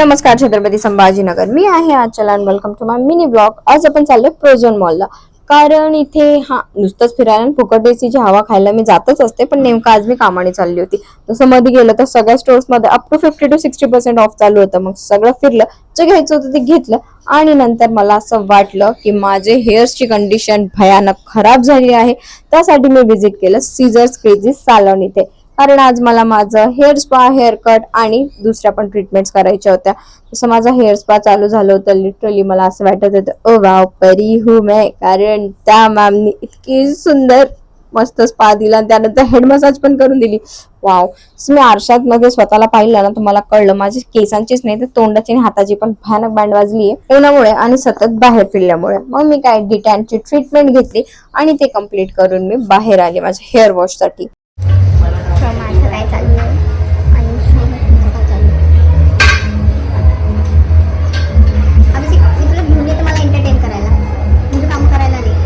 नमस्कार छत्रपती संभाजीनगर, मी आहे Aachal and welcome to my mini blog. आज आपण चाललोय प्रोझोन मॉलला, कारण इथे नुसतंच फिरायला आणि फुकट एसीची हवा खायला मी जातच असते. पण नेमकं आज मी कामाने चालली होती. तसं मध्ये गेलं तर सगळ्या स्टोर्स मध्ये अप टू 50 to 60% ऑफ चालू होतं. मग सगळं फिरलं, जे घ्यायचं होतं ते घेतलं आणि नंतर मला असं वाटलं की माझे हेअर्सची कंडिशन भयानक खराब झाली आहे. त्यासाठी मी व्हिजिट केलं सीझर्स क्रेझी सॅलॉन इथे, कारण आज मला माझं हेअर स्पा, हेअर कट आणि दुसऱ्या पण ट्रीटमेंट्स करायच्या होत्या. तसं माझा हेअर स्पा चालू झालं होतं. लिटरली मला असं वाटत होतं ओ वाव परी हूं मैं, कारण त्या मॅमनी इतकी सुंदर मस्त स्पा दिला आणि त्यानंतर हेड मसाज पण करून दिली. वाव. मी आरशात मध्ये स्वतःला पाहिलं ना तर मला कळलं माझी केसांचीच नाही तर तोंडाची आणि हाताची पण भयानक बँड वाजली आहे उन्हामुळे आणि सतत बाहेर फिरल्यामुळे. मग मी काय डिटॅनची ट्रीटमेंट घेतली आणि ते कम्प्लीट करून मी बाहेर आले माझ्या हेअर वॉश साठी. माझं काय चालू आहे आणि काय चालू आहे. मी तुला घेऊन येते मला एंटरटेन करायला, तुझं काम करायला नाही.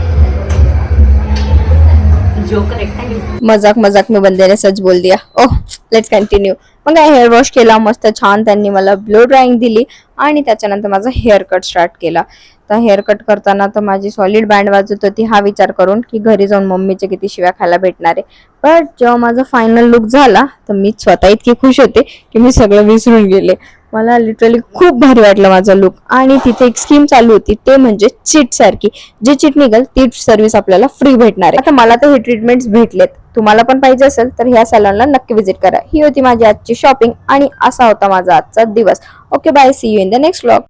मजाक मजाक में बंदे ने सच बोल दिया. ओह, लेट्स कंटिन्यू. मग हेअर वॉश केला मस्त छान, त्यांनी मला ब्लो ड्राईंग दिली आणि त्याच्यानंतर माझा हेअर कट स्टार्ट केला. तर हेअर कट करताना तर माझी सॉलिड बँड वाजत होती, हा विचार करून की घरी जाऊन मम्मीचे किती शिव्या खायला भेटणार आहे. बट जेव्हा माझा फायनल लुक झाला तर मी स्वतः इतकी खुश होते की मी सगळं विसरून गेले. मला लिटरली खूप भारी वाटलं माझा लुक. आणि तिथे एक स्कीम चालू होती, ते म्हणजे चिट सारखी, जे चिट निघल ती सर्व्हिस आपल्याला फ्री भेटणार आहे. आता मला तर हे ट्रीटमेंट्स भेटलेत, तुम्हाला पण पाहिजे असेल तर ह्या सॅलॉनला नक्की व्हिजिट करा. ही होती माझी आजची शॉपिंग आणि असा होता माझा आजचा दिवस. Okay bye, see you in the next vlog.